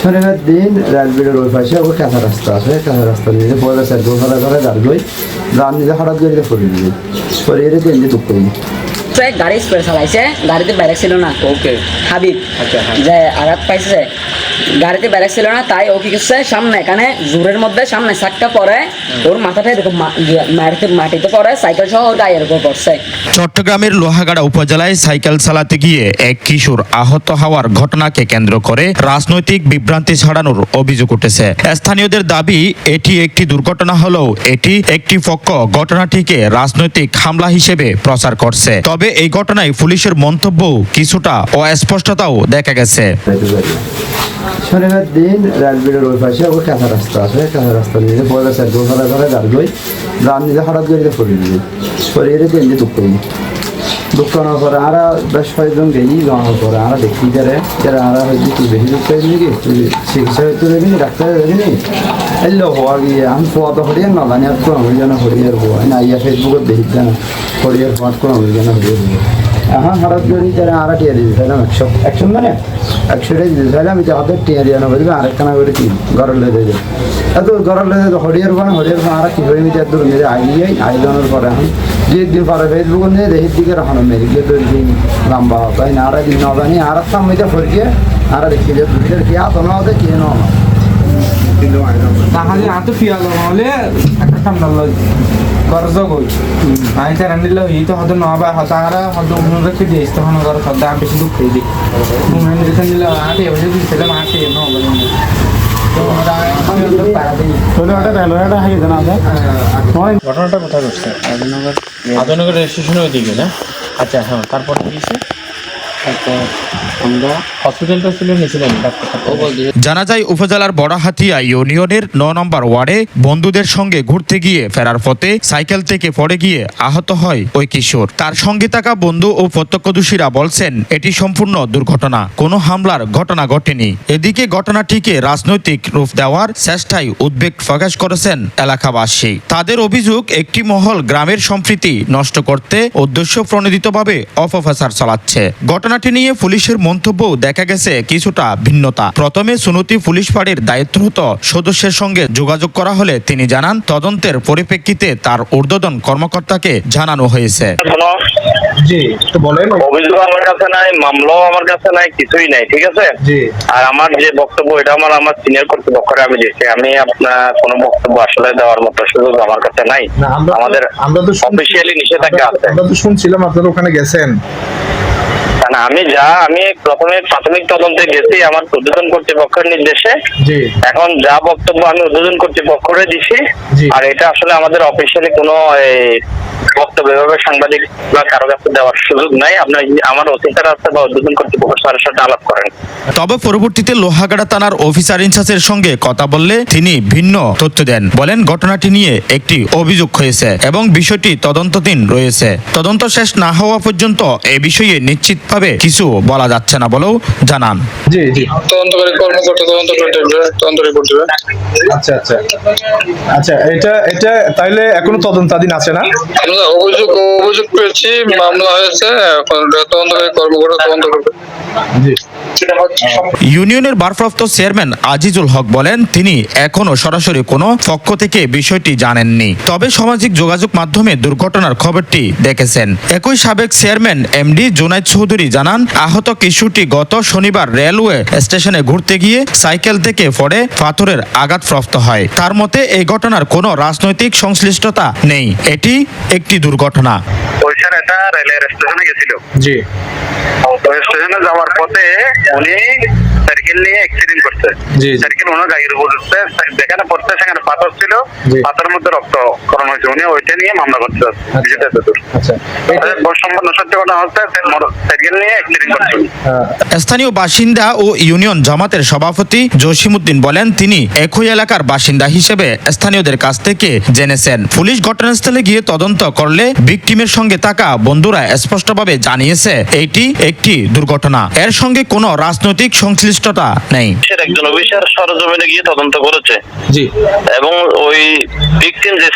শনিবার দিন রেলগেটের ওই পাশে ও কাঁচা রাস্তা আছে, কাঁচা রাস্তা নিয়ে পরে সাইকেল ফেলা করে দাঁড়িয়ে রান নিজে হঠাৎ করে পড়িয়ে দিবি, পড়িয়ে দিয়ে এমনি দুঃখ করি। গাড়ি স্প্রে চালাইছে, গাড়িতে ব্যারেক ছিল না। ওকে হাবিব যে আঘাত পাইছে, গাড়িতে ব্যারেক ছিল না, তাই ও কি করছে সামনে এখানে জোরের মধ্যে সামনে চাক্কা পরে ওর মাথাটা এরকম মাটিতে পরে সাইকেল সহ ওর গায়ের উপর পড়ছে। চট্টগ্রামের লোহাগাড়া উপজেলায় সাইকেল চালাতে গিয়ে এক কিশোর আহত হওয়ার ঘটনাকে কেন্দ্র করে রাজনৈতিক বিভ্রান্তি ছড়ানোর অভিযোগ উঠেছে। স্থানীয়দের দাবি এটি একটি দুর্ঘটনা হলেও এটি একটি পক্ষ ঘটনাটিকে রাজনৈতিক হামলা হিসেবে প্রচার করছে। তবে এই ঘটনায় পুলিশের মন্তব্য কিছুটা অস্পষ্টতাও দেখা গেছে। শনিবার দিন রেলগেটের ওই পাশে ও কাঁচা রাস্তা আছে, কাঁচা রাস্তা নিয়ে পরে সাইকেল ফেলা করে দাঁড়িয়ে রান নিজে হঠাৎ করে পড়িয়ে দিবি, পড়িয়ে দিয়ে এমনি দুঃখ করি। দোকানের পরে আমরা বেশ কয়েকজন গেলি, যাওয়ার পরে আমরা দেখি যারা আমরা হয়তো তুই বেশি দুঃখ পাই নাকি, তুই চিকিৎসা করতে দেখিনি, ডাক্তার দেখিনি, এলো হওয়া গিয়ে আমি ফোয়া তো হরিয়ার না জানি আর কোনো আমি যেন হরিয়ার হওয়া না, ইয়া ফেসবুকে দেখি জানা হরিয়ার হওয়ার কোনো আমি যেন হরিয়ার হওয়া। এখন হঠাৎ করে যারা আমরা টিয়া দিতে চাইলাম 100 মানে 100টাই দিতে চাইলাম, আমি তাদের টিয়া দিয়ে নেবো আরেকখানা করে কি ঘরের লেগে যায় এত ঘরের লেগে হরিয়ার হওয়া হরিয়ার হওয়া আমরা কীভাবে মিটার দূর নিজে আগে যাই, আয়োজনের পরে এখন দুই পরে ফেসবুকে নিয়ে দেখির দিকে রাখানো মেরিকে তোর দিন লম্বা হয় না, আর দিন নবানি আর সামনে ফরিয়ে আর দেখি যে দুধের কি আত না হতে কে না তাহলে হাতে পিয়ালো হলে একটা ঠান্ডা লয় গরজ গই আই তার আনিলে এই তো হয়তো নবা হতারা হয়তো উনরে দিস তখন গর সদা বেশি দুঃখ পেয়ে দিই মুমেন দেখে নিলে আটে এসে দিছিল আটে নো বলেন তো ওরা পারা দিই তোলে ওটা রেলওয়েটা হাই জানা আছে ঘটনাটা কোথায় ঘটছে? আদনগর রেল স্টেশনের ওইদিকে না? আচ্ছা হ্যাঁ, তারপর কি হয়েছে? আমরা হসপিটালটা ছিল নিয়েছিলেন ডাক্তার। জানা যায় উপজেলার বড়হাতিয়া ইউনিয়নের ৯ নম্বর ওয়ার্ডে বন্ধুদের সঙ্গে ঘুরতে গিয়ে ফেরার পথে সাইকেল থেকে পড়ে গিয়ে আহত হয় ওই কিশোর। তার সঙ্গে থাকা বন্ধু ও প্রত্যক্ষদর্শীরা বলছেন এটি সম্পূর্ণ দুর্ঘটনা, কোনো হামলার ঘটনা ঘটেনি। এদিকে ঘটনাটিকে রাজনৈতিক রূপ দেওয়ার চেষ্টায় উদ্বেগ প্রকাশ করেছেন এলাকাবাসী। তাদের অভিযোগ একটি মহল গ্রামের সম্প্রীতি নষ্ট করতে উদ্দেশ্য প্রণোদিতভাবে অপপ্রচার চালাচ্ছে। ঘটনাটি নিয়ে পুলিশের মন্তব্য দেখা গেছে কিছুটা ভিন্নতা। প্রথমে সুনতি পুলিশ ফাঁড়ির দায়িত্বরত সদস্যের সঙ্গে যোগাযোগ করা হলে তিনি জানান তদন্তের পরিপ্রেক্ষিতে তার ঊর্ধ্বতন কর্মকর্তাকে জানানো হয়েছে। জি তো বলেন। অভিযোগ আমার কাছে নাই, মামলাও আমার কাছে নাই, কিছুই নাই, ঠিক আছে। আর আমার যে বক্তব্য এটা আমার সিনিয়র কর্তৃপক্ষরে আমি দিয়েছি, আমি আপনার কোনো বক্তব্য আসলে দেওয়ার মতো সুযোগ আমার কাছে নাই। আমাদের অফিসিয়ালি নিষেধাজ্ঞা আছে। আমরা তো শুনছিলাম আপনারা ওখানে গেছেন। না, আমি প্রথমে প্রাথমিক তদন্তে গেছি আমার ঊর্ধ্বতন কর্তৃপক্ষের নির্দেশে। এখন যা বক্তব্য আমি ঊর্ধ্বতন কর্তৃপক্ষরে দিছি, আর এটা আসলে আমাদের অফিসিয়ালি কোনো বক্তব্য এভাবে সাংবাদিক বা কারো কাছে দেওয়ার সুযোগ নাই। আপনার আমার অফিসার আছে বা ঊর্ধ্বতন কর্তৃপক্ষ স্যারের সাথে আলাপ করেন। তবে পরবর্তীতে লোহাগাড়া থানার অফিসার ইনচার্জের সঙ্গে কথা বললে তিনি ভিন্ন তথ্য দেন। বলেন ঘটনাটি নিয়ে একটি অভিযোগ হয়েছে এবং বিষয়টি তদন্তাধীন রয়েছে। তদন্ত শেষ না হওয়া পর্যন্ত এ বিষয়ে নিশ্চিতভাবে কিছু বলা যাচ্ছে না বলেও জানান। জি জি, তদন্তকারী কর্মকর্তা তদন্ত রিপোর্ট দেবে। আচ্ছা আচ্ছা আচ্ছা, এটা তাইলে এখনো তদন্তাধীন আছে না? আমরা অভিযোগ পেয়েছি, মামলা হয়েছে, এখন তদন্তকারী কর্মকর্তা তদন্ত করবে। জি। ইউনিয়নের ভারপ্রাপ্ত চেয়ারম্যান আজিজুল হক বলেন তিনি এখনো সরাসরি কোনো পক্ষ থেকে বিষয়টি জানেননি, তবে সামাজিক যোগাযোগ মাধ্যমে দুর্ঘটনার খবরটি দেখেছেন। একই সাবেক চেয়ারম্যান এমডি জুনাইদ চৌধুরী জানান আহত কিশোরটি গত শনিবার রেলওয়ে স্টেশনে ঘুরতে গিয়ে সাইকেল থেকে পড়ে পাথরের আঘাতপ্রাপ্ত হয়। তার মতে এই ঘটনার কোনো রাজনৈতিক সংশ্লিষ্টতা নেই, এটি একটি দুর্ঘটনা। এটা রেলের স্টেশনে গেছিল। জি। স্টেশনে যাওয়ার পথে উনি সাইকেল নিয়ে অ্যাক্সিডেন্ট করছে। সাইকেল ওনার গাড়ির উপর উঠছে, যেখানে পড়ছে সেখানে পাথর ছিল, পাথরের মধ্যে রক্তক্ষরণ হয়েছে। উনি ওইটা নিয়ে মামলা করতে সাইকেল নিয়ে অ্যাক্সিডেন্ট করছে। স্থানীয় বাসিন্দা ও ইউনিয়ন জামাতের সভাপতি জসিমউদ্দিন বলেন তিনি একই এলাকার বাসিন্দা হিসেবে স্থানীয়দের কাছ থেকে জেনেছেন পুলিশ ঘটনাস্থলে গিয়ে তদন্ত করলে ভিকটিমের সঙ্গে থাকা বন্ধুরা স্পষ্টভাবে জানিয়েছে এটি একটি দুর্ঘটনা, এর সঙ্গে কোনো রাজনৈতিক সংশ্লিষ্টতা নেই। একজন অফিসার সরজমিনে গিয়ে তদন্ত করেছে। জি। এবং ওই ভিকটিম যে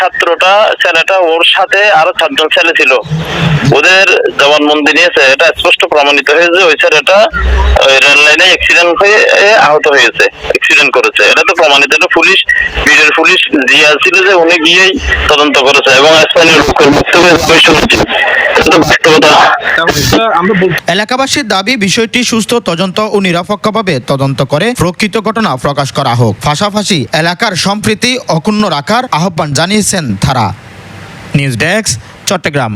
ছেলেটা ওর সাথে আরো 7 জন ছেলে ছিল, ওদের জবানবন্দি নিয়েছে। এটা স্পষ্ট প্রমাণিত হয়েছে ওই ছেলেটা ওই রেল লাইনে অ্যাক্সিডেন্ট হয়ে আহত হয়েছে, অ্যাক্সিডেন্ট করেছে। এটা তো প্রমাণিত। এটা পুলিশ জিয়া ছিল যে উনি গিয়েই তদন্ত করেছে এবং স্থানীয় লোকের বক্তব্য শুনেছি। এলাকাবাসীর দাবি বিষয়টি সুস্থ তদন্ত ও নিরপেক্ষভাবে তদন্ত করে প্রকৃত ঘটনা প্রকাশ করা হোক। পাশাপাশি এলাকার সম্প্রীতি অক্ষুণ্ণ রাখার আহ্বান জানিয়েছেন তারা। News desk, Chittagong.